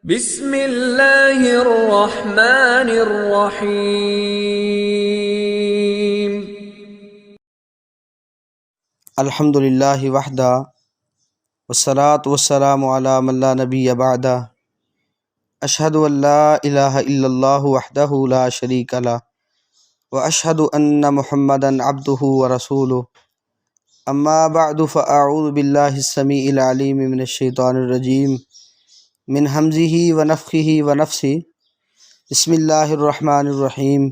بسم اللہ الرحمن الرحیم۔ الحمد للہ وحدہ والصلاة والسلام علی من لا نبی بعدہ، اشہد ان لا الہ الا اللہ وحدہ لا شریک لہ واشہد ان محمدا عبدہ ورسولہ، اما بعد فاعوذ باللہ السمیع العلیم من الشیطان الرجیم من ہمزہ ونفخہ ونفثہ۔ بسم اللہ الرحمن الرحیم۔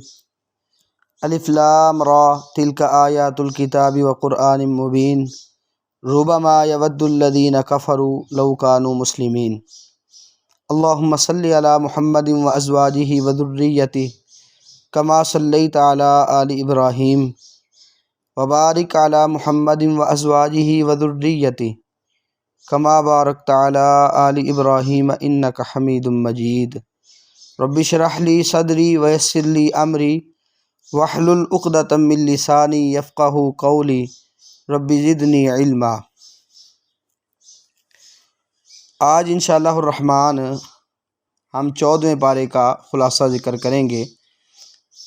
الف لام را تلک آیات الکتاب وقرآن مبین ربما یود الذین کفروا لو کانوا مسلمین۔ اللہم صلی علی محمد وازواجہ وذریتہ کما صلیت علی آل ابراہیم وبارک علی محمد وازواجہ وذریتہ کما بارکت علی آل ابراہیم انک حمید مجید۔ رب اشرح لی صدری ویسر لی امری واحلل عقدۃ من لسانی یفقہوا قولی رب زدنی علما۔ آج انشاءاللہ الرحمن ہم 14ویں پارے کا خلاصہ ذکر کریں گے۔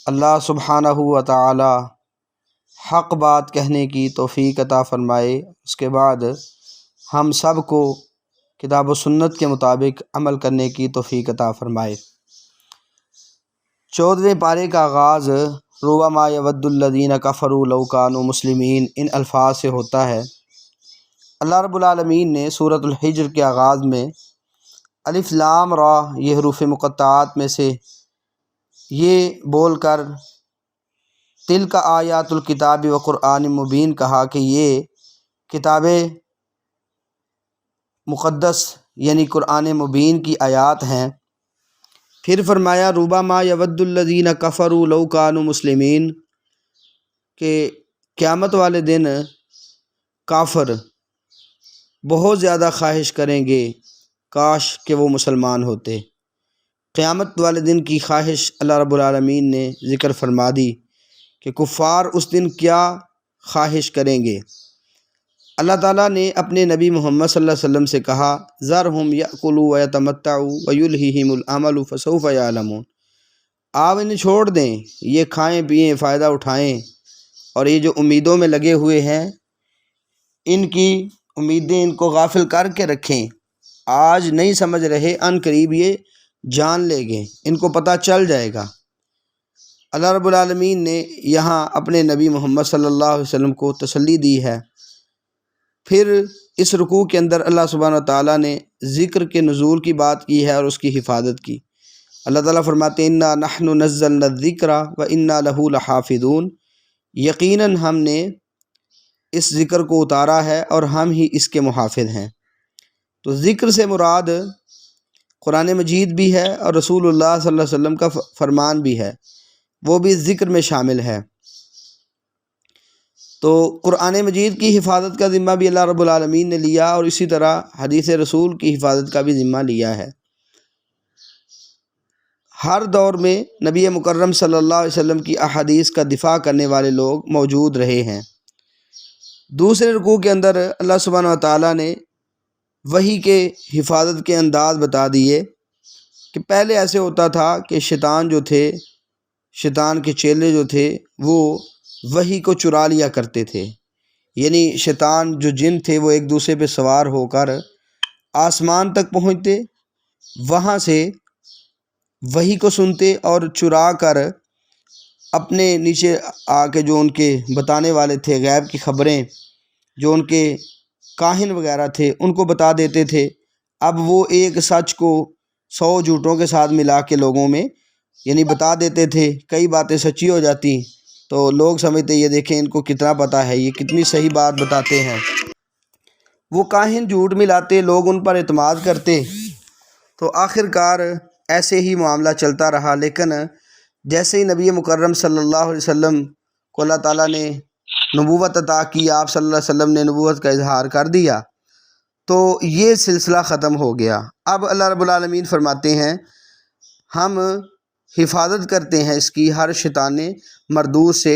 اللہ سبحانہ و تعالی حق بات کہنے کی توفیق عطا فرمائے، اس کے بعد ہم سب کو کتاب و سنت کے مطابق عمل کرنے کی توفیق عطا فرمائے۔ 14ویں پارے کا آغاز ربما یود الذین کفروا لو کانوا مسلمین ان الفاظ سے ہوتا ہے۔ اللہ رب العالمین نے سورۃ الحجر کے آغاز میں الف لام را، یہ حروف مقطعات میں سے یہ بول کر تلک آیات الکتاب وقرآن مبین کہا کہ یہ کتاب مقدس یعنی قرآن مبین کی آیات ہیں۔ پھر فرمایا ربما یود الذین کفروا لو کانوا مسلمین، کہ قیامت والے دن کافر بہت زیادہ خواہش کریں گے کاش کہ وہ مسلمان ہوتے۔ قیامت والے دن کی خواہش اللہ رب العالمین نے ذکر فرما دی کہ کفار اس دن کیا خواہش کریں گے۔ اللہ تعالیٰ نے اپنے نبی محمد صلی اللہ علیہ وسلم سے کہا ذرہم یأکلوا ویتمتعوا ویلہہم الامل فسوف یعلمون، آپ انہیں چھوڑ دیں، یہ کھائیں پئیں فائدہ اٹھائیں، اور یہ جو امیدوں میں لگے ہوئے ہیں ان کی امیدیں ان کو غافل کر کے رکھیں، آج نہیں سمجھ رہے، ان قریب یہ جان لے گے، ان کو پتہ چل جائے گا۔ اللہ رب العالمین نے یہاں اپنے نبی محمد صلی اللہ علیہ وسلم کو تسلی دی ہے۔ پھر اس رکوع کے اندر اللہ سبحانہ وتعالیٰ نے ذکر کے نزول کی بات کی ہے اور اس کی حفاظت کی۔ اللہ تعالیٰ فرماتے ہیں انا نحن نزلنا الذکر وانا لہ لحافظون، یقیناً ہم نے اس ذکر کو اتارا ہے اور ہم ہی اس کے محافظ ہیں۔ تو ذکر سے مراد قرآن مجید بھی ہے اور رسول اللہ صلی اللہ علیہ وسلم کا فرمان بھی ہے، وہ بھی ذکر میں شامل ہے۔ تو قرآن مجید کی حفاظت کا ذمہ بھی اللہ رب العالمین نے لیا اور اسی طرح حدیث رسول کی حفاظت کا بھی ذمہ لیا ہے۔ ہر دور میں نبی مکرم صلی اللہ علیہ وسلم کی احادیث کا دفاع کرنے والے لوگ موجود رہے ہیں۔ دوسرے رکوع کے اندر اللہ سبحانہ وتعالیٰ نے وحی کے حفاظت کے انداز بتا دیے کہ پہلے ایسے ہوتا تھا کہ شیطان جو تھے، شیطان کے چیلے جو تھے وہ وحی کو چرا لیا کرتے تھے، یعنی شیطان جو جن تھے وہ ایک دوسرے پہ سوار ہو کر آسمان تک پہنچتے، وہاں سے وحی کو سنتے اور چرا کر اپنے نیچے آ کے جو ان کے بتانے والے تھے غیب کی خبریں، جو ان کے کاہن وغیرہ تھے ان کو بتا دیتے تھے۔ اب وہ ایک سچ کو 100 جھوٹوں کے ساتھ ملا کے لوگوں میں یعنی بتا دیتے تھے، کئی باتیں سچی ہو جاتی تو لوگ سمجھتے یہ دیکھیں ان کو کتنا پتہ ہے، یہ کتنی صحیح بات بتاتے ہیں۔ وہ کاہن جھوٹ ملاتے، لوگ ان پر اعتماد کرتے، تو آخر کار ایسے ہی معاملہ چلتا رہا۔ لیکن جیسے ہی نبی مکرم صلی اللہ علیہ وسلم کو اللہ تعالیٰ نے نبوت عطا کی، آپ صلی اللہ علیہ وسلم نے نبوت کا اظہار کر دیا، تو یہ سلسلہ ختم ہو گیا۔ اب اللہ رب العالمین فرماتے ہیں ہم حفاظت کرتے ہیں اس کی ہر شیطان مردود سے۔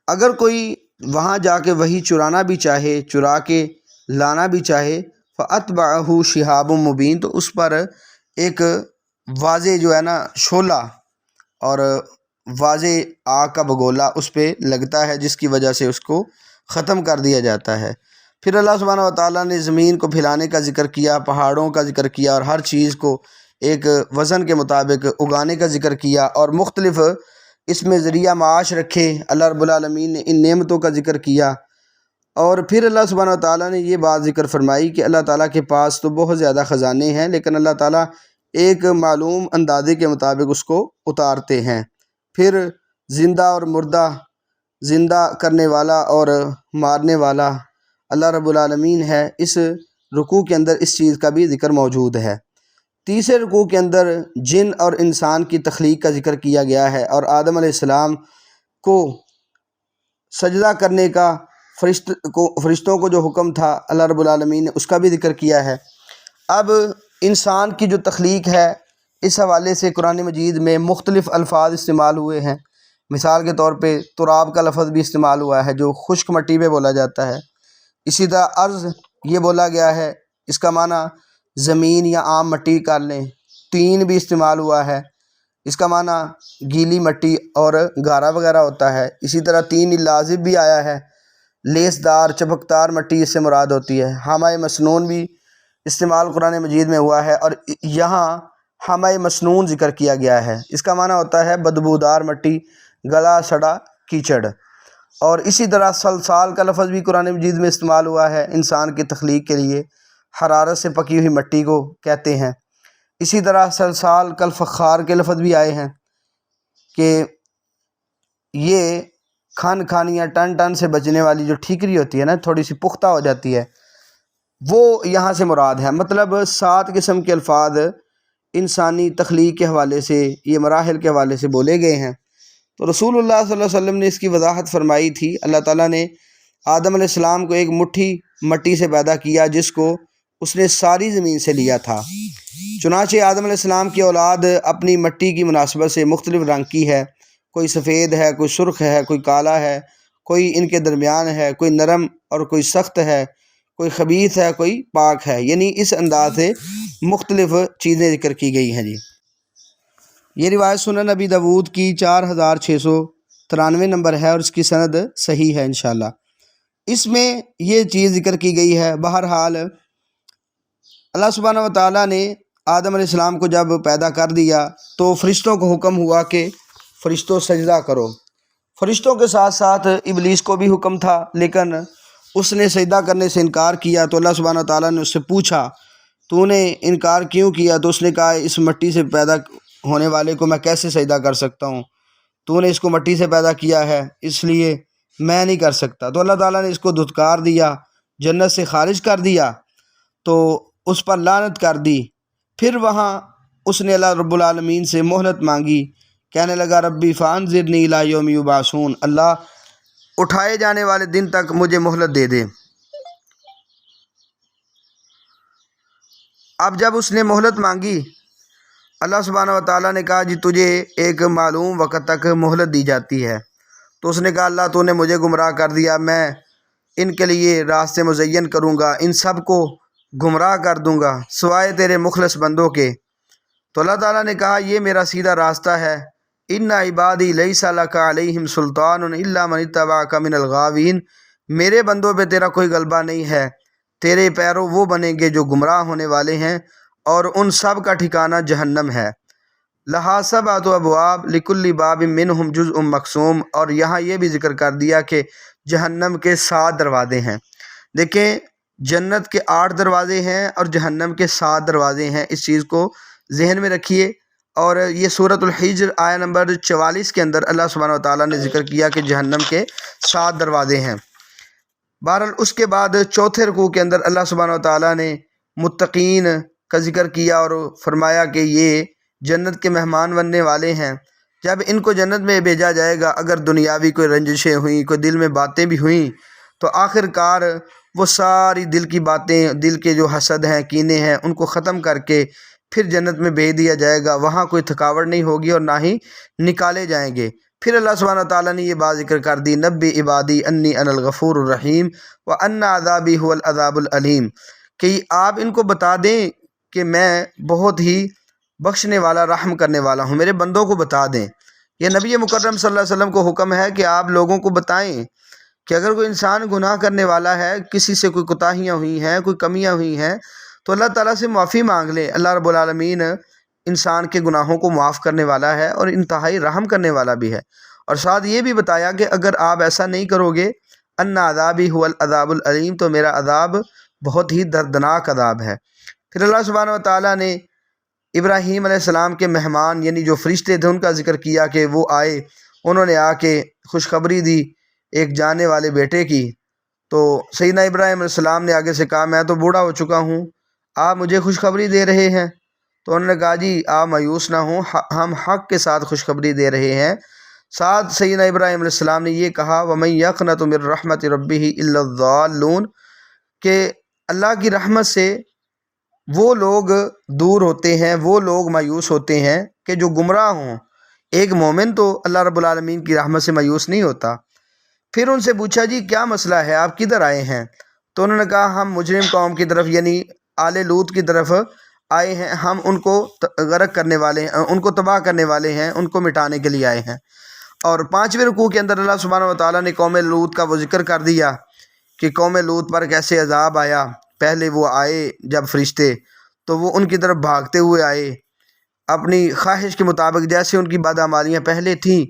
اگر کوئی وہاں جا کے وہی چرانا بھی چاہے، چرا کے لانا بھی چاہے، فَأَتْبَعَهُ شِهَابٌ مُبِينٌ، تو اس پر ایک واضح جو ہے نا شعلہ اور واضح آگ کا بگولا اس پہ لگتا ہے، جس کی وجہ سے اس کو ختم کر دیا جاتا ہے۔ پھر اللہ سبحانہ و تعالیٰ نے زمین کو پھیلانے کا ذکر کیا، پہاڑوں کا ذکر کیا، اور ہر چیز کو ایک وزن کے مطابق اگانے کا ذکر کیا، اور مختلف اس میں ذریعہ معاش رکھے اللہ رب العالمین نے ان نعمتوں کا ذکر کیا۔ اور پھر اللہ سبحانہ و تعالیٰ نے یہ بات ذکر فرمائی کہ اللہ تعالیٰ کے پاس تو بہت زیادہ خزانے ہیں، لیکن اللہ تعالیٰ ایک معلوم اندازے کے مطابق اس کو اتارتے ہیں۔ پھر زندہ اور مردہ، زندہ کرنے والا اور مارنے والا اللہ رب العالمین ہے۔ اس رکوع کے اندر اس چیز کا بھی ذکر موجود ہے۔ تیسرے رکوع کے اندر جن اور انسان کی تخلیق کا ذکر کیا گیا ہے، اور آدم علیہ السلام کو سجدہ کرنے کا فرشتوں کو جو حکم تھا اللہ رب العالمین نے اس کا بھی ذکر کیا ہے۔ اب انسان کی جو تخلیق ہے، اس حوالے سے قرآن مجید میں مختلف الفاظ استعمال ہوئے ہیں۔ مثال کے طور پہ تراب کا لفظ بھی استعمال ہوا ہے، جو خشک مٹی پہ بولا جاتا ہے۔ اسی طرح ارض یہ بولا گیا ہے، اس کا معنی زمین یا عام مٹی کر لیں۔ تین بھی استعمال ہوا ہے، اس کا معنی گیلی مٹی اور گارا وغیرہ ہوتا ہے۔ اسی طرح تین لازب بھی آیا ہے، لیس دار چپکدار مٹی اس سے مراد ہوتی ہے۔ حامہ مسنون بھی استعمال قرآن مجید میں ہوا ہے، اور یہاں حامہ مسنون ذکر کیا گیا ہے، اس کا معنی ہوتا ہے بدبودار مٹی، گلا سڑا کیچڑ۔ اور اسی طرح سلسال کا لفظ بھی قرآن مجید میں استعمال ہوا ہے انسان کی تخلیق کے لیے، حرارت سے پکی ہوئی مٹی کو کہتے ہیں۔ اسی طرح سلسال کالفخار کے لفظ بھی آئے ہیں کہ یہ کھانیاں ٹن سے بچنے والی جو ٹھیکری ہوتی ہے نا، تھوڑی سی پختہ ہو جاتی ہے، وہ یہاں سے مراد ہے۔ مطلب 7 قسم کے الفاظ انسانی تخلیق کے حوالے سے، یہ مراحل کے حوالے سے بولے گئے ہیں۔ تو رسول اللہ صلی اللہ علیہ وسلم نے اس کی وضاحت فرمائی تھی۔ اللہ تعالیٰ نے آدم علیہ السلام کو ایک مٹھی مٹی سے پیدا کیا، جس کو اس نے ساری زمین سے لیا تھا۔ چنانچہ آدم علیہ السلام کی اولاد اپنی مٹی کی مناسبت سے مختلف رنگ کی ہے، کوئی سفید ہے، کوئی سرخ ہے، کوئی کالا ہے، کوئی ان کے درمیان ہے، کوئی نرم اور کوئی سخت ہے، کوئی خبیث ہے، کوئی پاک ہے، یعنی اس انداز سے مختلف چیزیں ذکر کی گئی ہیں۔ یہ روایت سنن ابی داود کی 4693 نمبر ہے، اور اس کی سند صحیح ہے انشاءاللہ۔ اس میں یہ چیز ذکر کی گئی ہے۔ بہرحال اللہ سبحانہ و تعالیٰ نے آدم علیہ السلام کو جب پیدا کر دیا تو فرشتوں کو حکم ہوا کہ فرشتوں سجدہ کرو۔ فرشتوں کے ساتھ ساتھ ابلیس کو بھی حکم تھا، لیکن اس نے سجدہ کرنے سے انکار کیا۔ تو اللہ سبحانہ و تعالیٰ نے اس سے پوچھا تو نے انکار کیوں کیا؟ تو اس نے کہا اس مٹی سے پیدا ہونے والے کو میں کیسے سجدہ کر سکتا ہوں؟ تو نے اس کو مٹی سے پیدا کیا ہے، اس لیے میں نہیں کر سکتا۔ تو اللہ تعالیٰ نے اس کو دھتکار دیا، جنت سے خارج کر دیا، تو اس پر لعنت کر دی۔ پھر وہاں اس نے اللہ رب العالمین سے مہلت مانگی، کہنے لگا ربی فانظرنی الی یوم یبعثون، اللہ اٹھائے جانے والے دن تک مجھے مہلت دے دے۔ اب جب اس نے مہلت مانگی، اللہ سبحانہ و تعالیٰ نے کہا جی تجھے ایک معلوم وقت تک مہلت دی جاتی ہے۔ تو اس نے کہا اللہ تو نے مجھے گمراہ کر دیا، میں ان کے لیے راستے مزین کروں گا، ان سب کو گمراہ کر دوں گا سوائے تیرے مخلص بندوں کے۔ تو اللہ تعالیٰ نے کہا یہ میرا سیدھا راستہ ہے، ان عبادی لیس لک علیہم سلطان الا من اتبعک من الغاوین، میرے بندوں پہ تیرا کوئی غلبہ نہیں ہے، تیرے پیرو وہ بنیں گے جو گمراہ ہونے والے ہیں، اور ان سب کا ٹھکانہ جہنم ہے۔ لہا سبعۃ ابواب لکل باب منہم جزء مقسوم، اور یہاں یہ بھی ذکر کر دیا کہ جہنم کے 7 دروازے ہیں۔ دیکھیں جنت کے 8 دروازے ہیں اور جہنم کے 7 دروازے ہیں، اس چیز کو ذہن میں رکھیے۔ اور یہ سورۃ الحجر آیہ نمبر 44 کے اندر اللہ سبحانہ و تعالیٰ نے ذکر کیا کہ جہنم کے 7 دروازے ہیں۔ بہرحال اس کے بعد چوتھے رکوع کے اندر اللہ سبحانہ و تعالیٰ نے متقین کا ذکر کیا اور فرمایا کہ یہ جنت کے مہمان بننے والے ہیں۔ جب ان کو جنت میں بھیجا جائے گا، اگر دنیاوی کوئی رنجشیں ہوئیں، کوئی دل میں باتیں بھی ہوئیں، تو آخر کار وہ ساری دل کی باتیں، دل کے جو حسد ہیں، کینے ہیں، ان کو ختم کر کے پھر جنت میں بھیج دیا جائے گا۔ وہاں کوئی تھکاوٹ نہیں ہوگی اور نہ ہی نکالے جائیں گے۔ پھر اللہ سبحانہ تعالیٰ نے یہ بات ذکر کر دی نبی عبادی انی انا الغفور الرحیم وان عذابی هو العذاب العلیم، کہ آپ ان کو بتا دیں کہ میں بہت ہی بخشنے والا رحم کرنے والا ہوں، میرے بندوں کو بتا دیں۔ یہ نبی مکرم صلی اللہ علیہ وسلم کو حکم ہے کہ آپ لوگوں کو بتائیں کہ اگر کوئی انسان گناہ کرنے والا ہے، کسی سے کوئی کوتاہیاں ہوئی ہیں، کوئی کمیاں ہوئی ہیں، تو اللہ تعالیٰ سے معافی مانگ لے۔ اللہ رب العالمین انسان کے گناہوں کو معاف کرنے والا ہے اور انتہائی رحم کرنے والا بھی ہے۔ اور ساتھ یہ بھی بتایا کہ اگر آپ ایسا نہیں کرو گے، ان عذابی هو العذاب العلیم، تو میرا عذاب بہت ہی دردناک عذاب ہے۔ پھر اللہ سبحانہ و تعالیٰ نے ابراہیم علیہ السلام کے مہمان یعنی جو فرشتے تھے ان کا ذکر کیا کہ وہ آئے، انہوں نے آ کے خوشخبری دی ایک جانے والے بیٹے کی۔ تو سیدنا ابراہیم علیہ السلام نے آگے سے کہا میں تو بوڑھا ہو چکا ہوں، آپ مجھے خوشخبری دے رہے ہیں؟ تو انہوں نے کہا جی آپ مایوس نہ ہوں، ہم حق کے ساتھ خوشخبری دے رہے ہیں۔ ساتھ سیدنا ابراہیم علیہ السلام نے یہ کہا وَمَن يَقْنَطُ مِن رَحْمَةِ رَبِّهِ إِلَّا الضَّالُّونَ، کہ اللہ کی رحمت سے وہ لوگ دور ہوتے ہیں، وہ لوگ مایوس ہوتے ہیں کہ جو گمراہ ہوں۔ ایک مومن تو اللہ رب العالمین کی رحمت سے مایوس نہیں ہوتا۔ پھر ان سے پوچھا جی کیا مسئلہ ہے، آپ کدھر آئے ہیں؟ تو انہوں نے کہا ہم مجرم قوم کی طرف یعنی آل لوط کی طرف آئے ہیں، ہم ان کو غرق کرنے والے ہیں، ان کو تباہ کرنے والے ہیں، ان کو مٹانے کے لیے آئے ہیں۔ اور 5ویں رکوع کے اندر اللہ سبحانہ و تعالیٰ نے قوم لوط کا وہ ذکر کر دیا کہ قوم لوط پر کیسے عذاب آیا۔ پہلے وہ آئے جب فرشتے تو وہ ان کی طرف بھاگتے ہوئے آئے، اپنی خواہش کے مطابق جیسے ان کی بدعمالیاں پہلے تھیں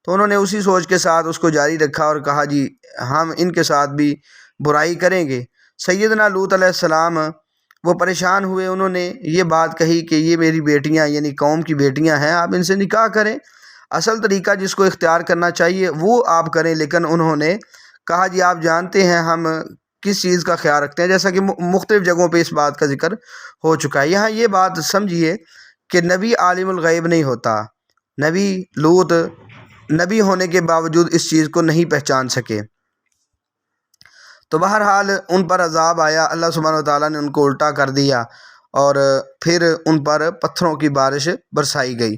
تو انہوں نے اسی سوچ کے ساتھ اس کو جاری رکھا اور کہا جی ہم ان کے ساتھ بھی برائی کریں گے۔ سیدنا لوط علیہ السلام وہ پریشان ہوئے، انہوں نے یہ بات کہی کہ یہ میری بیٹیاں یعنی قوم کی بیٹیاں ہیں، آپ ان سے نکاح کریں۔ اصل طریقہ جس کو اختیار کرنا چاہیے وہ آپ کریں، لیکن انہوں نے کہا جی آپ جانتے ہیں ہم کس چیز کا خیال رکھتے ہیں، جیسا کہ مختلف جگہوں پہ اس بات کا ذکر ہو چکا ہے۔ یہاں یہ بات سمجھیے کہ نبی عالم الغیب نہیں ہوتا، نبی لوط نبی ہونے کے باوجود اس چیز کو نہیں پہچان سکے۔ تو بہرحال ان پر عذاب آیا، اللہ سبحانہ و تعالیٰ نے ان کو الٹا کر دیا اور پھر ان پر پتھروں کی بارش برسائی گئی۔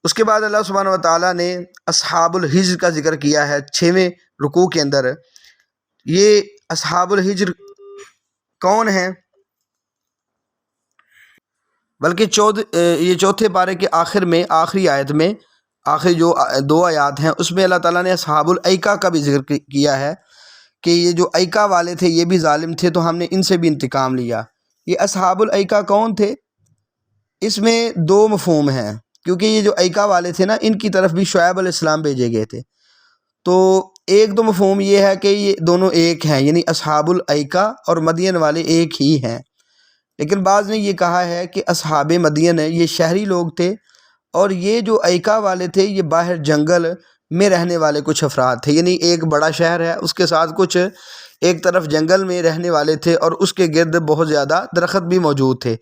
اس کے بعد اللہ سبحانہ و تعالیٰ نے اصحاب الحجر کا ذکر کیا ہے 6ویں رکوع کے اندر۔ یہ اصحاب الحجر کون ہیں؟ بلکہ یہ چوتھے پارے کے آخر میں آخری آیت میں آخری جو 2 آیات ہیں اس میں اللہ تعالیٰ نے اصحاب الایکہ کا بھی ذکر کیا ہے کہ یہ جو ایکہ والے تھے یہ بھی ظالم تھے تو ہم نے ان سے بھی انتقام لیا۔ یہ اصحاب الایکہ کون تھے؟ اس میں 2 مفہوم ہیں، کیونکہ یہ جو ایکہ والے تھے نا ان کی طرف بھی شعیب علیہ السلام بھیجے گئے تھے۔ تو ایک تو مفہوم یہ ہے کہ یہ دونوں ایک ہیں، یعنی اصحاب الایکہ اور مدین والے ایک ہی ہیں، لیکن بعض نے یہ کہا ہے کہ اصحاب مدین یہ شہری لوگ تھے اور یہ جو ایکہ والے تھے یہ باہر جنگل میں رہنے والے کچھ افراد تھے، یعنی ایک بڑا شہر ہے اس کے ساتھ کچھ ایک طرف جنگل میں رہنے والے تھے اور اس کے گرد بہت زیادہ درخت بھی موجود تھے۔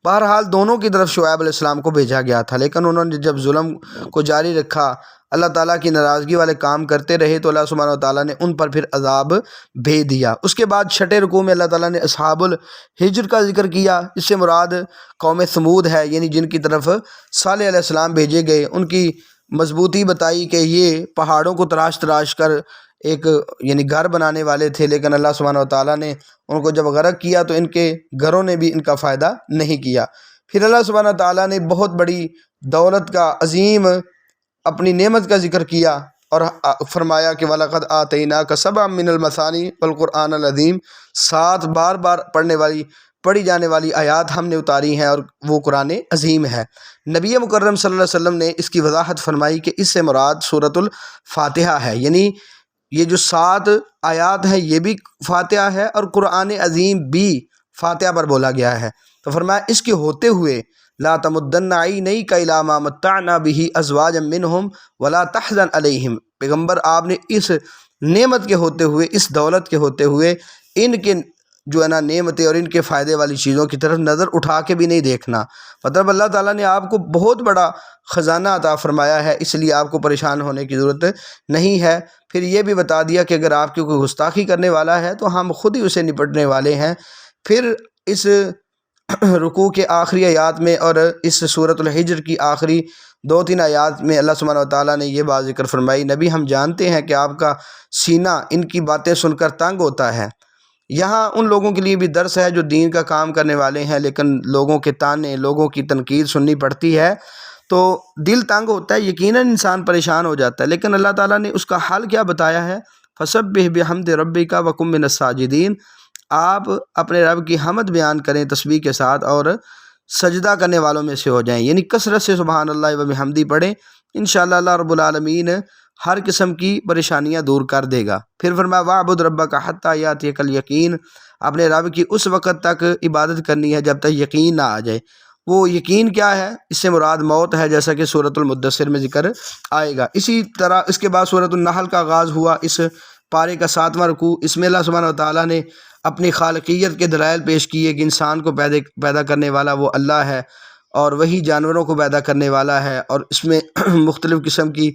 بہرحال دونوں کی طرف شعیب علیہ السلام کو بھیجا گیا تھا، لیکن انہوں نے جب ظلم کو جاری رکھا، اللہ تعالیٰ کی ناراضگی والے کام کرتے رہے تو اللہ سبحانہ و تعالیٰ نے ان پر پھر عذاب بھیج دیا۔ اس کے بعد 6 رکوع میں اللہ تعالیٰ نے اصحاب الحجر کا ذکر کیا، اس سے مراد قوم ثمود ہے، یعنی جن کی طرف صالح علیہ السلام بھیجے گئے۔ ان کی مضبوطی بتائی کہ یہ پہاڑوں کو تراش تراش کر ایک یعنی گھر بنانے والے تھے، لیکن اللہ سبحانہ و تعالیٰ نے ان کو جب غرق کیا تو ان کے گھروں نے بھی ان کا فائدہ نہیں کیا۔ پھر اللہ سبحانہ و تعالیٰ نے بہت بڑی دولت کا عظیم اپنی نعمت کا ذکر کیا اور فرمایا کہ وَلَقَدْ آتَيْنَاكَ سَبْعًا مِّنَ الْمَثَانِي وَالْقُرْآنَ الْعَظِيمِ، 7 بار بار پڑھی جانے والی آیات ہم نے اتاری ہیں اور وہ قرآن عظیم ہے۔ نبی مکرم صلی اللہ علیہ وسلم نے اس کی وضاحت فرمائی کہ اس سے مراد سورۃ الفاتحہ ہے، یعنی یہ جو 7 آیات ہیں یہ بھی فاتحہ ہے اور قرآن عظیم بھی فاتحہ پر بولا گیا ہے۔ تو فرمایا اس کے ہوتے ہوئے لا تمدن عینیک الی ما متعنا به ازواجا منہم ولا تحزن علیہم، پیغمبر آپ نے اس نعمت کے ہوتے ہوئے، اس دولت کے ہوتے ہوئے ان کے جو ہے نا نعمتیں اور ان کے فائدے والی چیزوں کی طرف نظر اٹھا کے بھی نہیں دیکھنا۔ مطلب اللہ تعالیٰ نے آپ کو بہت بڑا خزانہ عطا فرمایا ہے، اس لیے آپ کو پریشان ہونے کی ضرورت نہیں ہے۔ پھر یہ بھی بتا دیا کہ اگر آپ کی کوئی گستاخی کرنے والا ہے تو ہم خود ہی اسے نپٹنے والے ہیں۔ پھر اس رکوع کے آخری آیات میں اور اس سورۃ الحجر کی آخری 2-3 آیات میں اللہ سبحانہ و تعالیٰ نے یہ بات ذکر فرمائی، نبی ہم جانتے ہیں کہ آپ کا سینہ ان کی باتیں سن کر تنگ ہوتا ہے، یہاں ان لوگوں کے لیے بھی درس ہے جو دین کا کام کرنے والے ہیں، لیکن لوگوں کے تانے، لوگوں کی تنقید سننی پڑتی ہے تو دل تنگ ہوتا ہے، یقیناً انسان پریشان ہو جاتا ہے۔ لیکن اللہ تعالیٰ نے اس کا حل کیا بتایا ہے؟ فسبح بحمد ربک وکن من الساجدین، آپ اپنے رب کی حمد بیان کریں تسبیح کے ساتھ اور سجدہ کرنے والوں میں سے ہو جائیں، یعنی کثرت سے سبحان اللہ و بحمدی پڑھیں، انشاءاللہ اللہ رب العالمین ہر قسم کی پریشانیاں دور کر دے گا۔ پھر فرمایا وَاعْبُدْ رَبَّكَ حَتَّىٰ يَأْتِيَكَ الْيَقِينُ، اپنے رب کی اس وقت تک عبادت کرنی ہے جب تک یقین نہ آ جائے۔ وہ یقین کیا ہے؟ اس سے مراد موت ہے، جیسا کہ سورۃ المدثر میں ذکر آئے گا۔ اسی طرح اس کے بعد سورۃ النحل کا آغاز ہوا، اس پارے کا 7واں رکوع۔ اس میں اللہ سبحانہ وتعالیٰ نے اپنی خالقیت کے دلائل پیش کیے کہ انسان کو پیدا کرنے والا وہ اللہ ہے، اور وہی جانوروں کو پیدا کرنے والا ہے، اور اس میں مختلف قسم کی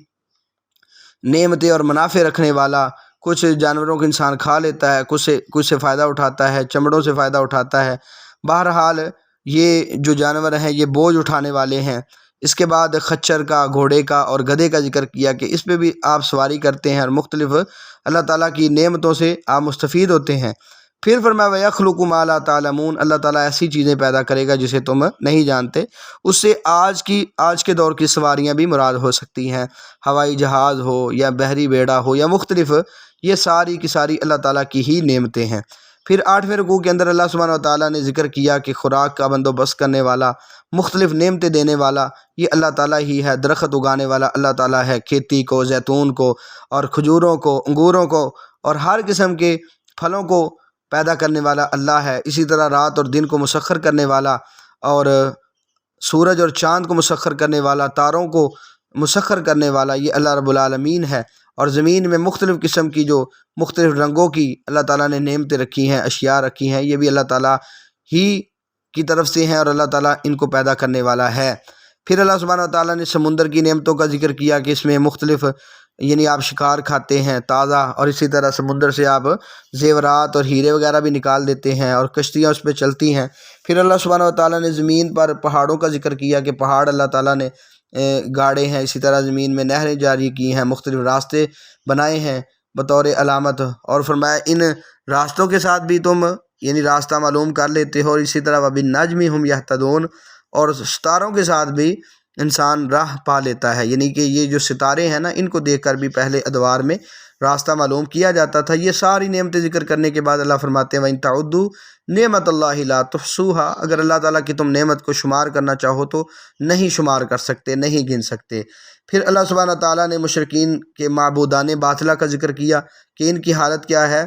نعمتیں اور منافع رکھنے والا۔ کچھ جانوروں کو انسان کھا لیتا ہے، کچھ سے فائدہ اٹھاتا ہے، چمڑوں سے فائدہ اٹھاتا ہے۔ بہرحال یہ جو جانور ہیں یہ بوجھ اٹھانے والے ہیں۔ اس کے بعد خچر کا، گھوڑے کا اور گدھے کا ذکر کیا کہ اس پہ بھی آپ سواری کرتے ہیں اور مختلف اللہ تعالیٰ کی نعمتوں سے آپ مستفید ہوتے ہیں۔ پھر فرمایا وَيَخْلُقُ مَا لَا تَعْلَمُونَ، اللہ تعالیٰ ایسی چیزیں پیدا کرے گا جسے تم نہیں جانتے۔ اس سے آج کے دور کی سواریاں بھی مراد ہو سکتی ہیں، ہوائی جہاز ہو یا بحری بیڑا ہو یا مختلف، یہ ساری کی ساری اللہ تعالیٰ کی ہی نعمتیں ہیں۔ پھر 8ویں رکوع کے اندر اللہ سبحانہ وتعالیٰ نے ذکر کیا کہ خوراک کا بندوبست کرنے والا، مختلف نعمتیں دینے والا یہ اللہ تعالیٰ ہی ہے، درخت اگانے والا اللہ تعالیٰ ہے، کھیتی کو، زیتون کو اور کھجوروں کو، انگوروں کو اور ہر قسم کے پھلوں کو پیدا کرنے والا اللہ ہے۔ اسی طرح رات اور دن کو مسخر کرنے والا، اور سورج اور چاند کو مسخر کرنے والا، تاروں کو مسخر کرنے والا یہ اللہ رب العالمین ہے۔ اور زمین میں مختلف قسم کی جو مختلف رنگوں کی اللہ تعالیٰ نے نعمتیں رکھی ہیں، اشیاء رکھی ہیں، یہ بھی اللہ تعالیٰ ہی کی طرف سے ہیں اور اللہ تعالیٰ ان کو پیدا کرنے والا ہے۔ پھر اللہ سبحانہ وتعالیٰ نے سمندر کی نعمتوں کا ذکر کیا کہ اس میں مختلف، یعنی آپ شکار کھاتے ہیں تازہ، اور اسی طرح سمندر سے آپ زیورات اور ہیرے وغیرہ بھی نکال دیتے ہیں اور کشتیاں اس پہ چلتی ہیں۔ پھر اللہ سبحانہ وتعالیٰ نے زمین پر پہاڑوں کا ذکر کیا کہ پہاڑ اللہ تعالیٰ نے گاڑے ہیں، اسی طرح زمین میں نہریں جاری کی ہیں، مختلف راستے بنائے ہیں بطور علامت، اور فرمایا ان راستوں کے ساتھ بھی تم یعنی راستہ معلوم کر لیتے ہو، اور اسی طرح وَبِالنَّجْمِ هُمْ يَهْتَدُونَ، اور ستاروں کے ساتھ بھی انسان راہ پا لیتا ہے، یعنی کہ یہ جو ستارے ہیں نا ان کو دیکھ کر بھی پہلے ادوار میں راستہ معلوم کیا جاتا تھا۔ یہ ساری نعمتیں ذکر کرنے کے بعد اللہ فرماتے ہیں وَإِن تَعُدُّوا نعمت اللہ لا تحصوها، اگر اللہ تعالیٰ کی تم نعمت کو شمار کرنا چاہو تو نہیں شمار کر سکتے، نہیں گن سکتے۔ پھر اللہ سبحانہ تعالیٰ نے مشرکین کے معبودان باطلہ کا ذکر کیا کہ ان کی حالت کیا ہے،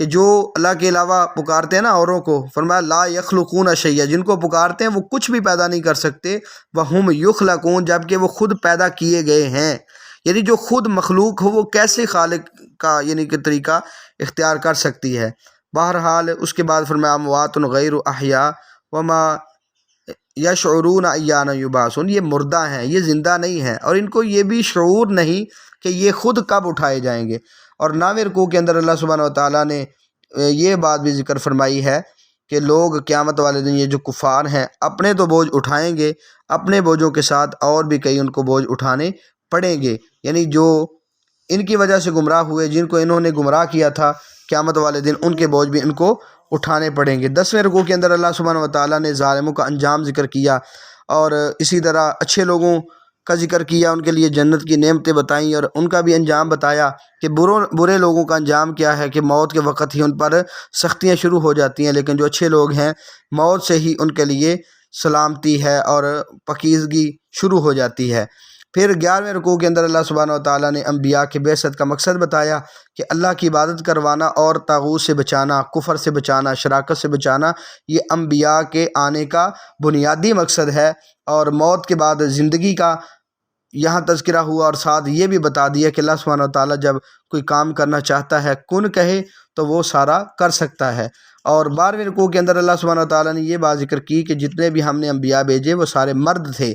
کہ جو اللہ کے علاوہ پکارتے ہیں نا اوروں کو، فرمایا لا یخلقون شیئا، جن کو پکارتے ہیں وہ کچھ بھی پیدا نہیں کر سکتے، وہم یخلقون، جبکہ وہ خود پیدا کیے گئے ہیں۔ یعنی جو خود مخلوق ہو وہ کیسے خالق کا یعنی کہ طریقہ اختیار کر سکتی ہے۔ بہرحال اس کے بعد فرمایا اموات غیر احیاء وما یشعرون ایان یبعثون، یہ مردہ ہیں، یہ زندہ نہیں ہیں، اور ان کو یہ بھی شعور نہیں کہ یہ خود کب اٹھائے جائیں گے۔ اور 9ویں رکوع کے اندر اللہ سبحانہ وتعالیٰ نے یہ بات بھی ذکر فرمائی ہے کہ لوگ قیامت والے دن یہ جو کفار ہیں اپنے تو بوجھ اٹھائیں گے، اپنے بوجھوں کے ساتھ اور بھی کئی ان کو بوجھ اٹھانے پڑیں گے، یعنی جو ان کی وجہ سے گمراہ ہوئے، جن کو انہوں نے گمراہ کیا تھا، قیامت والے دن ان کے بوجھ بھی ان کو اٹھانے پڑیں گے۔ 10ویں رکوع کے اندر اللہ سبحانہ وتعالیٰ نے ظالموں کا انجام ذکر کیا، اور اسی طرح اچھے لوگوں کا ذکر کیا، ان کے لیے جنت کی نعمتیں بتائیں اور ان کا بھی انجام بتایا کہ برے لوگوں کا انجام کیا ہے، کہ موت کے وقت ہی ان پر سختیاں شروع ہو جاتی ہیں، لیکن جو اچھے لوگ ہیں موت سے ہی ان کے لیے سلامتی ہے اور پاکیزگی شروع ہو جاتی ہے۔ پھر 11ویں رکوع کے اندر اللہ سبحانہ وتعالیٰ نے انبیاء کے بعثت کا مقصد بتایا کہ اللہ کی عبادت کروانا اور طاغوت سے بچانا، کفر سے بچانا، شراکت سے بچانا، یہ انبیاء کے آنے کا بنیادی مقصد ہے۔ اور موت کے بعد زندگی کا یہاں تذکرہ ہوا، اور ساتھ یہ بھی بتا دیا کہ اللہ سبحانہ وتعالیٰ جب کوئی کام کرنا چاہتا ہے کن کہے تو وہ سارا کر سکتا ہے۔ اور 12ویں رکوع کے اندر اللہ سبحانہ وتعالیٰ نے یہ بات ذکر کی کہ جتنے بھی ہم نے انبیاء بھیجے وہ سارے مرد تھے۔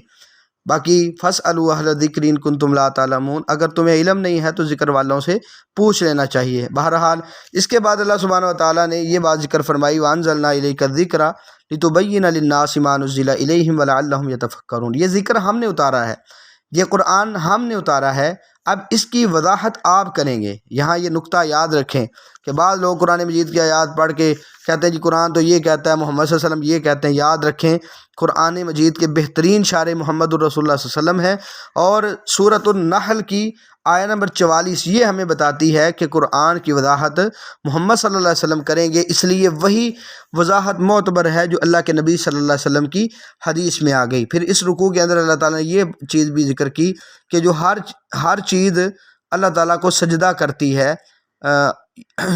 باقی فَاسْأَلُوا أَهْلَ الذِّكْرِ إِن كُنتُمْ لَا تَعْلَمُونَ، اگر تمہیں علم نہیں ہے تو ذکر والوں سے پوچھ لینا چاہیے۔ بہرحال اس کے بعد اللہ سبحانہ وتعالیٰ نے یہ بات ذکر فرمائی وَأَنزَلْنَا إِلَيْكَ الذِّكْرَ لِتُبَيِّنَ لِلنَّاسِ مَا نُزِّلَ إِلَيْهِمْ وَلَعَلَّهُمْ يَتَفَكَّرُونَ، یہ ذکر ہم نے اتارا ہے، یہ قرآن ہم نے اتارا ہے اب اس کی وضاحت آپ کریں گے۔ یہاں یہ نقطہ یاد رکھیں کہ بعض لوگ قرآن مجید کی آیات پڑھ کے کہتے ہیں جی قرآن تو یہ کہتا ہے، محمد صلی اللہ علیہ وسلم یہ کہتے ہیں۔ یاد رکھیں قرآن مجید کے بہترین شارح محمد الرسول اللہ صلی اللہ علیہ وسلم ہے، اور سورۃ النحل کی آیہ نمبر 44 یہ ہمیں بتاتی ہے کہ قرآن کی وضاحت محمد صلی اللہ علیہ وسلم کریں گے، اس لیے وہی وضاحت معتبر ہے جو اللہ کے نبی صلی اللہ علیہ وسلم کی حدیث میں آ گئی۔ پھر اس رکوع کے اندر اللہ تعالیٰ نے یہ چیز بھی ذکر کی کہ جو ہر چیز اللہ تعالیٰ کو سجدہ کرتی ہے،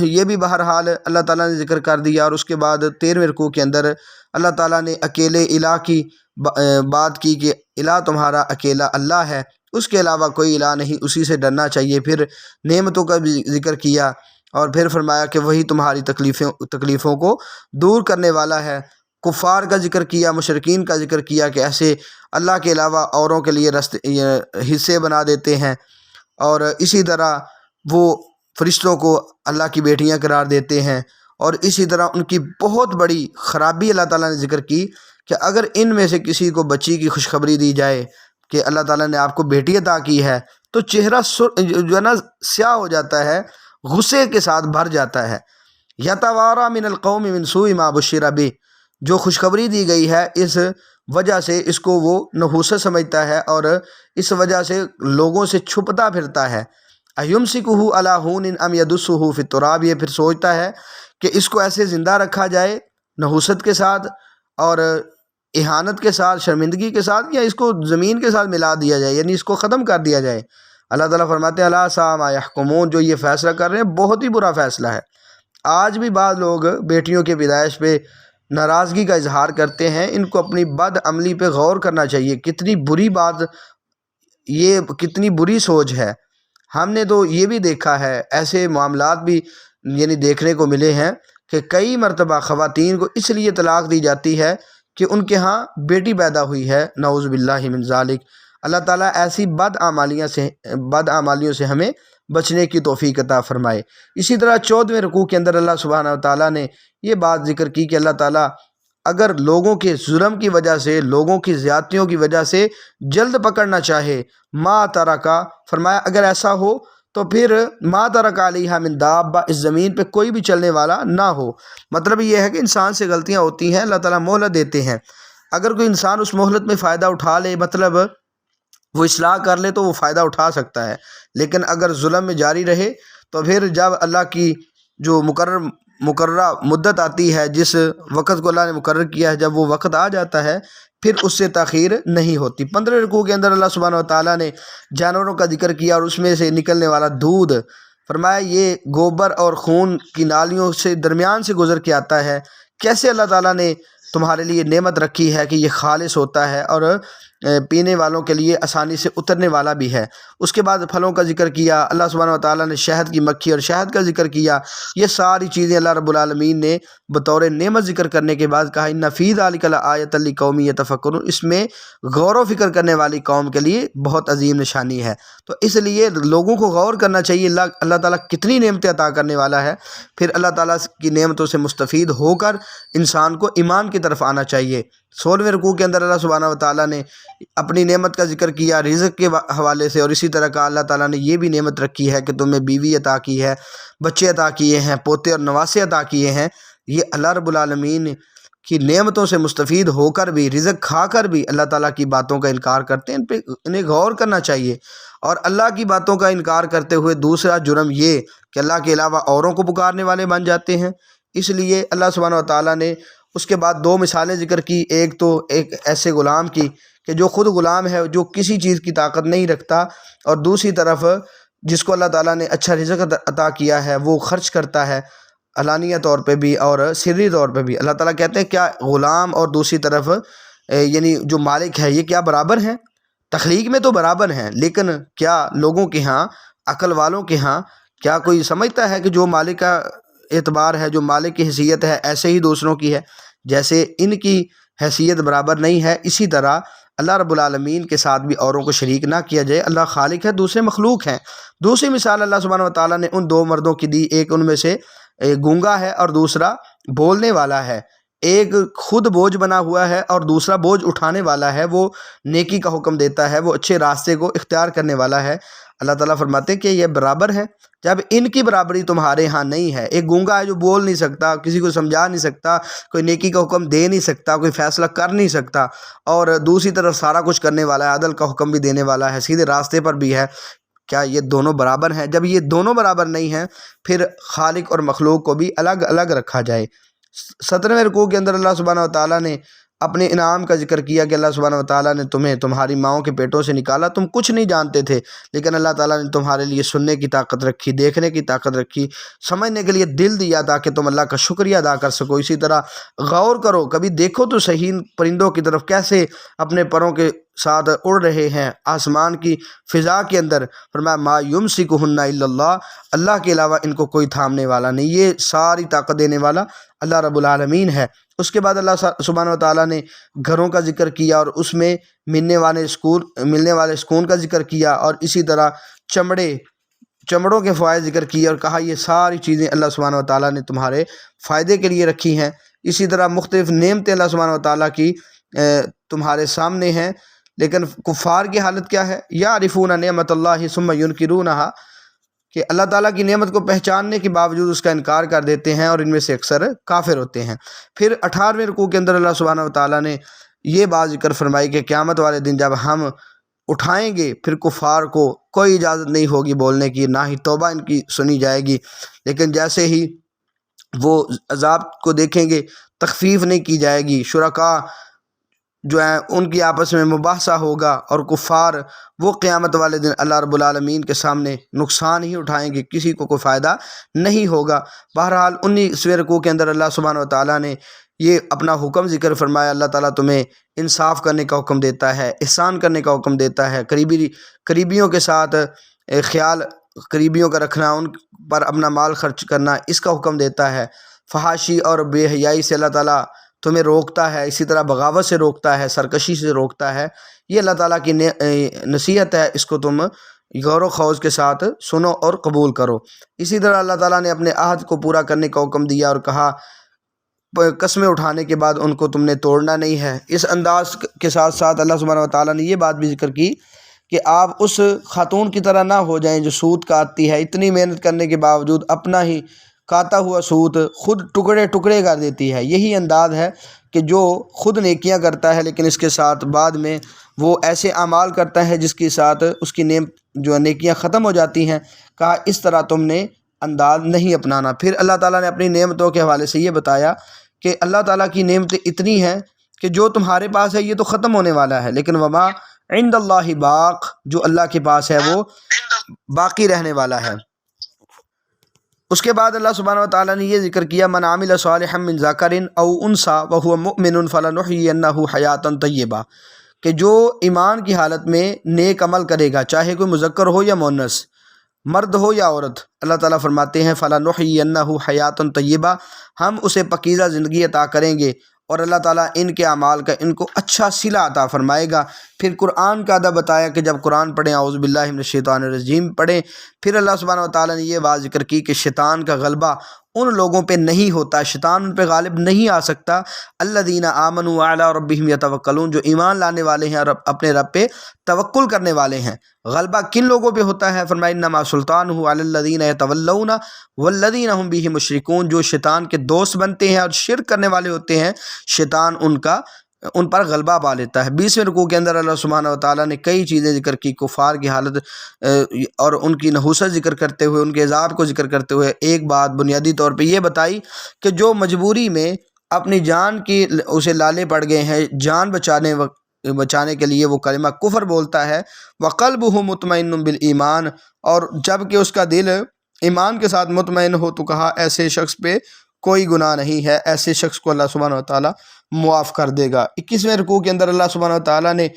یہ بھی بہرحال اللہ تعالیٰ نے ذکر کر دیا۔ اور اس کے بعد 13ویں رکوع کے اندر اللہ تعالیٰ نے اکیلے الہ کی بات کی کہ الہ تمہارا اکیلا اللہ ہے، اس کے علاوہ کوئی الہ نہیں، اسی سے ڈرنا چاہیے۔ پھر نعمتوں کا بھی ذکر کیا، اور پھر فرمایا کہ وہی تمہاری تکلیفوں کو دور کرنے والا ہے۔ کفار کا ذکر کیا، مشرکین کا ذکر کیا کہ ایسے اللہ کے علاوہ اوروں کے لیے حصے بنا دیتے ہیں، اور اسی طرح وہ فرشتوں کو اللہ کی بیٹیاں قرار دیتے ہیں، اور اسی طرح ان کی بہت بڑی خرابی اللہ تعالیٰ نے ذکر کی کہ اگر ان میں سے کسی کو بچی کی خوشخبری دی جائے کہ اللہ تعالیٰ نے آپ کو بیٹی عطا کی ہے، تو چہرہ جو ہے نا سیاہ ہو جاتا ہے، غصے کے ساتھ بھر جاتا ہے۔ یتوارا من القوم من سوء ما بشر بہ، جو خوشخبری دی گئی ہے اس وجہ سے اس کو وہ نحوست سمجھتا ہے، اور اس وجہ سے لوگوں سے چھپتا پھرتا ہے۔ ایمسکہ علی ہون ام یدسہ فی التراب، یہ پھر سوچتا ہے کہ اس کو ایسے زندہ رکھا جائے نحوست کے ساتھ اور اہانت کے ساتھ، شرمندگی کے ساتھ، یا اس کو زمین کے ساتھ ملا دیا جائے، یعنی اس کو ختم کر دیا جائے۔ اللہ تعالیٰ فرماتے ہیں الا ساء ما یحکمون، جو یہ فیصلہ کر رہے ہیں بہت ہی برا فیصلہ ہے۔ آج بھی بعض لوگ بیٹیوں کے پیدائش پہ ناراضگی کا اظہار کرتے ہیں، ان کو اپنی بد عملی پہ غور کرنا چاہیے۔ کتنی بری بات، یہ کتنی بری سوچ ہے۔ ہم نے تو یہ بھی دیکھا ہے، ایسے معاملات بھی یعنی دیکھنے کو ملے ہیں کہ کئی مرتبہ خواتین کو اس لیے طلاق دی جاتی ہے کہ ان کے ہاں بیٹی پیدا ہوئی ہے، نعوذ باللہ من ذالک۔ اللہ تعالیٰ ایسی بد اعمالیوں سے ہمیں بچنے کی توفیق عطا فرمائے۔ اسی طرح 14ویں رکوع کے اندر اللہ سبحانہ و تعالیٰ نے یہ بات ذکر کی کہ اللہ تعالیٰ اگر لوگوں کے ظلم کی وجہ سے، لوگوں کی زیادتیوں کی وجہ سے جلد پکڑنا چاہے، ما ترکا، فرمایا اگر ایسا ہو تو پھر ما ترک علیہا من دابہ، اس زمین پہ کوئی بھی چلنے والا نہ ہو۔ مطلب یہ ہے کہ انسان سے غلطیاں ہوتی ہیں، اللہ تعالیٰ مہلت دیتے ہیں۔ اگر کوئی انسان اس مہلت میں فائدہ اٹھا لے، مطلب وہ اصلاح کر لے، تو وہ فائدہ اٹھا سکتا ہے، لیکن اگر ظلم میں جاری رہے تو پھر جب اللہ کی جو مقررہ مدت آتی ہے، جس وقت کو اللہ نے مقرر کیا ہے، جب وہ وقت آ جاتا ہے پھر اس سے تاخیر نہیں ہوتی۔ 15 رکوع کے اندر اللہ سبحانہ و تعالیٰ نے جانوروں کا ذکر کیا اور اس میں سے نکلنے والا دودھ، فرمایا یہ گوبر اور خون کی نالیوں سے درمیان سے گزر کے آتا ہے، کیسے اللہ تعالیٰ نے تمہارے لیے نعمت رکھی ہے کہ یہ خالص ہوتا ہے اور پینے والوں کے لیے آسانی سے اترنے والا بھی ہے۔ اس کے بعد پھلوں کا ذکر کیا، اللہ سبحانہ و تعالیٰ نے شہد کی مکھی اور شہد کا ذکر کیا۔ یہ ساری چیزیں اللہ رب العالمین نے بطور نعمت ذکر کرنے کے بعد کہا ان فی ذلک لآیۃ لقوم یتفکرون، اس میں غور و فکر کرنے والی قوم کے لیے بہت عظیم نشانی ہے۔ تو اس لیے لوگوں کو غور کرنا چاہیے اللہ تعالیٰ کتنی نعمتیں عطا کرنے والا ہے، پھر اللہ تعالیٰ کی نعمتوں سے مستفید ہو کر انسان کو ایمان کی طرف آنا چاہیے۔ 16ویں رکوع کے اندر اللہ سبحانہ و تعالیٰ نے اپنی نعمت کا ذکر کیا رزق کے حوالے سے، اور اسی طرح کا اللہ تعالیٰ نے یہ بھی نعمت رکھی ہے کہ تمہیں بیوی عطا کی ہے، بچے عطا کیے ہیں، پوتے اور نواسے عطا کیے ہیں۔ یہ اللہ رب العالمین کی نعمتوں سے مستفید ہو کر بھی، رزق کھا کر بھی اللہ تعالیٰ کی باتوں کا انکار کرتے ہیں، انہیں غور کرنا چاہیے۔ اور اللہ کی باتوں کا انکار کرتے ہوئے دوسرا جرم یہ کہ اللہ کے علاوہ اوروں کو پکارنے والے بن جاتے ہیں۔ اس لیے اللہ سبحانہ و تعالیٰ نے اس کے بعد 2 مثالیں ذکر کی، ایک تو ایک ایسے غلام کی کہ جو خود غلام ہے، جو کسی چیز کی طاقت نہیں رکھتا، اور دوسری طرف جس کو اللہ تعالیٰ نے اچھا رزق عطا کیا ہے وہ خرچ کرتا ہے، علانیہ طور پہ بھی اور سری طور پہ بھی۔ اللہ تعالیٰ کہتے ہیں کیا غلام اور دوسری طرف یعنی جو مالک ہے یہ کیا برابر ہیں؟ تخلیق میں تو برابر ہیں، لیکن کیا لوگوں کے ہاں، عقل والوں کے ہاں کیا کوئی سمجھتا ہے کہ جو مالک کا اعتبار ہے، جو مالک کی حیثیت ہے، ایسے ہی دوسروں کی ہے؟ جیسے ان کی حیثیت برابر نہیں ہے، اسی طرح اللہ رب العالمین کے ساتھ بھی اوروں کو شریک نہ کیا جائے۔ اللہ خالق ہے، دوسرے مخلوق ہیں۔ دوسری مثال اللہ سبحانہ و تعالیٰ نے ان 2 مردوں کی دی، ایک ان میں سے گونگا ہے اور دوسرا بولنے والا ہے۔ ایک خود بوجھ بنا ہوا ہے اور دوسرا بوجھ اٹھانے والا ہے، وہ نیکی کا حکم دیتا ہے، وہ اچھے راستے کو اختیار کرنے والا ہے۔ اللہ تعالیٰ فرماتے ہیں کہ یہ برابر ہے جب ان کی برابری تمہارے ہاں نہیں ہے۔ ایک گونگا ہے جو بول نہیں سکتا، کسی کو سمجھا نہیں سکتا، کوئی نیکی کا حکم دے نہیں سکتا، کوئی فیصلہ کر نہیں سکتا، اور دوسری طرف سارا کچھ کرنے والا ہے، عدل کا حکم بھی دینے والا ہے، سیدھے راستے پر بھی ہے۔ کیا یہ دونوں برابر ہیں؟ جب یہ دونوں برابر نہیں ہیں پھر خالق اور مخلوق کو بھی الگ الگ رکھا جائے۔ 17ویں رکوع کے اندر اللہ سبحانہ وتعالیٰ نے اپنے انعام کا ذکر کیا کہ اللہ سبحانہ وتعالیٰ نے تمہیں تمہاری ماؤں کے پیٹوں سے نکالا، تم کچھ نہیں جانتے تھے، لیکن اللہ تعالیٰ نے تمہارے لیے سننے کی طاقت رکھی، دیکھنے کی طاقت رکھی، سمجھنے کے لیے دل دیا تاکہ تم اللہ کا شکریہ ادا کر سکو۔ اسی طرح غور کرو، کبھی دیکھو تو صحیح پرندوں کی طرف کیسے اپنے پروں کے ساتھ اڑ رہے ہیں آسمان کی فضا کے اندر۔ فرمایا ما یمسکہن الا اللہ، اللہ کے علاوہ ان کو کوئی تھامنے والا نہیں، یہ ساری طاقت دینے والا اللہ رب العالمین ہے۔ اس کے بعد اللہ سبحانہ وتعالیٰ نے گھروں کا ذکر کیا اور اس میں ملنے والے سکون کا ذکر کیا، اور اسی طرح چمڑوں کے فوائد ذکر کیے اور کہا یہ ساری چیزیں اللہ سبحانہ وتعالیٰ نے تمہارے فائدے کے لیے رکھی ہیں۔ اسی طرح مختلف نعمتیں اللہ سبحانہ وتعالیٰ کی تمہارے سامنے ہیں، لیکن کفار کی حالت کیا ہے؟ یعرفون نعمت اللہ ثم ینکرونہا، کہ اللہ تعالیٰ کی نعمت کو پہچاننے کے باوجود اس کا انکار کر دیتے ہیں، اور ان میں سے اکثر کافر ہوتے ہیں۔ پھر 18ویں رکوع کے اندر اللہ سبحانہ وتعالیٰ نے یہ بات ذکر فرمائی کہ قیامت والے دن جب ہم اٹھائیں گے پھر کفار کو کوئی اجازت نہیں ہوگی بولنے کی، نہ ہی توبہ ان کی سنی جائے گی، لیکن جیسے ہی وہ عذاب کو دیکھیں گے تخفیف نہیں کی جائے گی، شرکاء جو ہیں ان کی آپس میں مباحثہ ہوگا، اور کفار وہ قیامت والے دن اللہ رب العالمین کے سامنے نقصان ہی اٹھائیں گے، کسی کو کوئی فائدہ نہیں ہوگا۔ بہرحال 19ویں رکوع کے اندر اللہ سبحانہ وتعالیٰ نے یہ اپنا حکم ذکر فرمایا۔ اللہ تعالیٰ تمہیں انصاف کرنے کا حکم دیتا ہے، احسان کرنے کا حکم دیتا ہے، قریبیوں کے ساتھ خیال قریبیوں کا رکھنا، ان پر اپنا مال خرچ کرنا، اس کا حکم دیتا ہے۔ فحاشی اور بے حیائی سے اللہ تعالیٰ تمہیں روکتا ہے، اسی طرح بغاوت سے روکتا ہے، سرکشی سے روکتا ہے۔ یہ اللہ تعالیٰ کی نصیحت ہے، اس کو تم غور و خوض کے ساتھ سنو اور قبول کرو۔ اسی طرح اللہ تعالیٰ نے اپنے عہد کو پورا کرنے کا حکم دیا اور کہا قسمیں اٹھانے کے بعد ان کو تم نے توڑنا نہیں ہے۔ اس انداز کے ساتھ ساتھ اللہ سبحانہ وتعالیٰ نے یہ بات بھی ذکر کی کہ آپ اس خاتون کی طرح نہ ہو جائیں جو سود کاٹتی ہے، اتنی محنت کرنے کے باوجود اپنا ہی کاتا ہوا سود خود ٹکڑے ٹکڑے کر دیتی ہے۔ یہی انداز ہے کہ جو خود نیکیاں کرتا ہے لیکن اس کے ساتھ بعد میں وہ ایسے اعمال کرتا ہے جس کے ساتھ اس کی جو نیکیاں ختم ہو جاتی ہیں۔ کہا اس طرح تم نے انداز نہیں اپنانا۔ پھر اللہ تعالیٰ نے اپنی نعمتوں کے حوالے سے یہ بتایا کہ اللہ تعالیٰ کی نعمتیں اتنی ہیں کہ جو تمہارے پاس ہے یہ تو ختم ہونے والا ہے، لیکن وما عند اللہ باق، جو اللہ کے پاس ہے وہ باقی رہنے والا ہے۔ اس کے بعد اللہ سبحانہ وتعالیٰ نے یہ ذکر کیا من عمل صالحا من ذکر او انثی وهو مؤمن فلنحیینہ حیاتا طیبہ، کہ جو ایمان کی حالت میں نیک عمل کرے گا، چاہے کوئی مذکر ہو یا مؤنث، مرد ہو یا عورت، اللہ تعالیٰ فرماتے ہیں فلنحیینہ حیاتا طیبہ، ہم اسے پاکیزہ زندگی عطا کریں گے، اور اللہ تعالیٰ ان کے اعمال کا ان کو اچھا صلہ عطا فرمائے گا۔ پھر قرآن کا ادب بتایا کہ جب قرآن پڑھیں اعوذ باللہ من الشیطان الرجیم پڑھیں، پھر اللہ سبحانہ وتعالیٰ نے یہ بات ذکر کی کہ شیطان کا غلبہ ان لوگوں پہ نہیں ہوتا، شیطان ان پہ غالب نہیں آ سکتا۔ الذین آمنوا وعلی ربہم یتوکلون، جو ایمان لانے والے ہیں اور اپنے رب پہ توکل کرنے والے ہیں۔ غلبہ کن لوگوں پہ ہوتا ہے؟ فرمایا انما سلطانہ علی الذین یتولون والذین هم بہ مشرکون، جو شیطان کے دوست بنتے ہیں اور شرک کرنے والے ہوتے ہیں، شیطان ان پر غلبہ پا لیتا ہے۔ 20ویں رکوع کے اندر اللہ سبحانہ وتعالیٰ نے کئی چیزیں ذکر کی، کفار کی حالت اور ان کی نحوست ذکر کرتے ہوئے، ان کے عذاب کو ذکر کرتے ہوئے ایک بات بنیادی طور پہ یہ بتائی کہ جو مجبوری میں اپنی جان کی اسے لالے پڑ گئے ہیں، جان بچانے کے لیے وہ کلمہ کفر بولتا ہے، وقلبہ مطمئن بالایمان، اور جب کہ اس کا دل ایمان کے ساتھ مطمئن ہو تو کہا ایسے شخص پہ کوئی گناہ نہیں ہے، ایسے شخص کو اللہ سبحانہ وتعالیٰ معاف کر دے گا۔ 21ویں رکوع کے اندر اللہ سبحانہ وتعالیٰ نے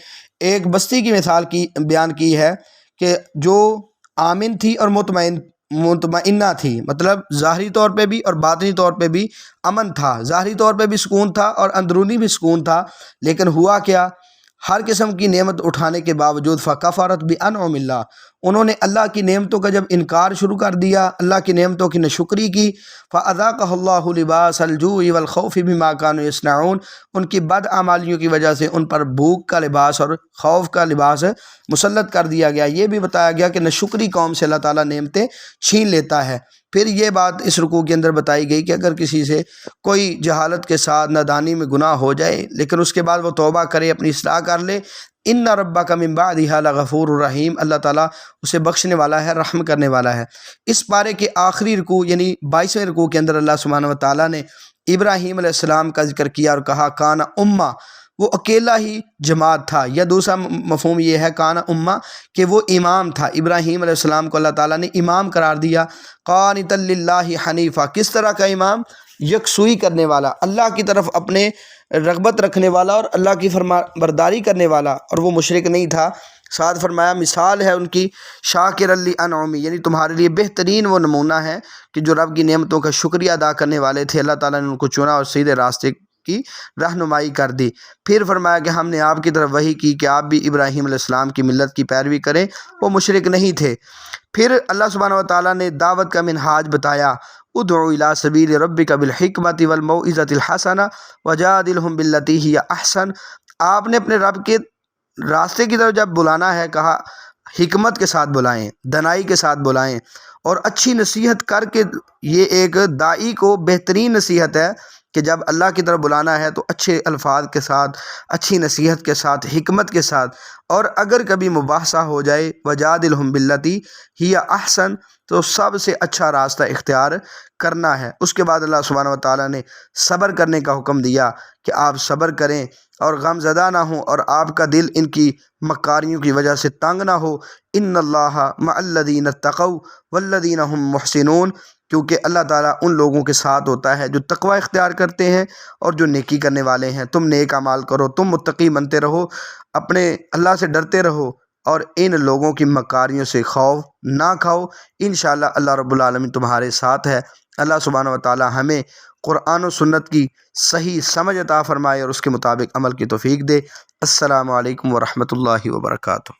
ایک بستی کی مثال بیان کی ہے کہ جو آمن تھی اور مطمئنہ تھی، مطلب ظاہری طور پہ بھی اور باطنی طور پہ بھی امن تھا، ظاہری طور پہ بھی سکون تھا اور اندرونی بھی سکون تھا، لیکن ہوا کیا؟ ہر قسم کی نعمت اٹھانے کے باوجود فکفرت بانعم اللہ، انہوں نے اللہ کی نعمتوں کا جب انکار شروع کر دیا، اللہ کی نعمتوں کی ناشکری کی، فَأَذَاقَهُ اللَّهُ لِبَاسَ الْجُوعِ وَالْخَوْفِ بِمَا كَانُوا يَصْنَعُونَ، ان کی بد اعمالیوں کی وجہ سے ان پر بھوک کا لباس اور خوف کا لباس مسلط کر دیا گیا۔ یہ بھی بتایا گیا کہ ناشکری قوم سے اللہ تعالیٰ نعمتیں چھین لیتا ہے۔ پھر یہ بات اس رکوع کے اندر بتائی گئی کہ اگر کسی سے کوئی جہالت کے ساتھ نادانی میں گناہ ہو جائے لیکن اس کے بعد وہ توبہ کرے، اپنی اصلاح کر لے، ان ربک من بعدها لغفور الرحیم، اللہ تعالیٰ اسے بخشنے والا ہے، رحم کرنے والا ہے۔ اس پارے کے آخری رکوع یعنی 22ویں رکوع کے اندر اللہ سبحانہ وتعالیٰ نے ابراہیم علیہ السلام کا ذکر کیا اور کہا کان امہ، وہ اکیلا ہی جماعت تھا، یا دوسرا مفہوم یہ ہے کان امہ کہ وہ امام تھا۔ ابراہیم علیہ السلام کو اللہ تعالیٰ نے امام قرار دیا۔ قانتا للہ حنیفہ، کس طرح کا امام؟ یکسوئی کرنے والا، اللہ کی طرف اپنے رغبت رکھنے والا اور اللہ کی فرما برداری کرنے والا، اور وہ مشرک نہیں تھا۔ ساتھ فرمایا مثال ہے ان کی شاکر لانعمی، یعنی تمہارے لیے بہترین وہ نمونہ ہے کہ جو رب کی نعمتوں کا شکریہ ادا کرنے والے تھے، اللہ تعالیٰ نے ان کو چنا اور سیدھے راستے کی رہنمائی کر دی۔ پھر فرمایا کہ ہم نے آپ کی طرف وحی کی کہ آپ بھی ابراہیم علیہ السلام کی ملت کی پیروی کریں، وہ مشرک نہیں تھے۔ پھر اللہ سبحانہ وتعالیٰ نے دعوت کا منہاج بتایا، ادعو الی سبیل ربک بالحکمۃ والموعظۃ الحسنہ وجادلہم باللتی ہی احسن، آپ نے اپنے رب کے راستے کی طرف جب بلانا ہے، کہا حکمت کے ساتھ بلائیں، دنائی کے ساتھ بلائیں اور اچھی نصیحت کر کے۔ یہ ایک داعی کو بہترین نصیحت ہے کہ جب اللہ کی طرف بلانا ہے تو اچھے الفاظ کے ساتھ، اچھی نصیحت کے ساتھ، حکمت کے ساتھ، اور اگر کبھی مباحثہ ہو جائے وجادلہم باللتی ہی احسن، تو سب سے اچھا راستہ اختیار کرنا ہے۔ اس کے بعد اللہ سبحانہ وتعالیٰ نے صبر کرنے کا حکم دیا کہ آپ صبر کریں اور غم زدہ نہ ہوں اور آپ کا دل ان کی مکاریوں کی وجہ سے تنگ نہ ہو۔ ان اللہ مع الذین اتقوا والذین هم محسنون، کیونکہ اللہ تعالیٰ ان لوگوں کے ساتھ ہوتا ہے جو تقوی اختیار کرتے ہیں اور جو نیکی کرنے والے ہیں۔ تم نیک اعمال کرو، تم متقی بنتے رہو، اپنے اللہ سے ڈرتے رہو اور ان لوگوں کی مکاریوں سے خوف نہ کھاؤ۔ انشاءاللہ اللہ رب العالمین تمہارے ساتھ ہے۔ اللہ سبحانہ وتعالیٰ ہمیں قرآن و سنت کی صحیح سمجھ عطا فرمائے اور اس کے مطابق عمل کی توفیق دے۔ السلام علیکم ورحمۃ اللہ وبرکاتہ۔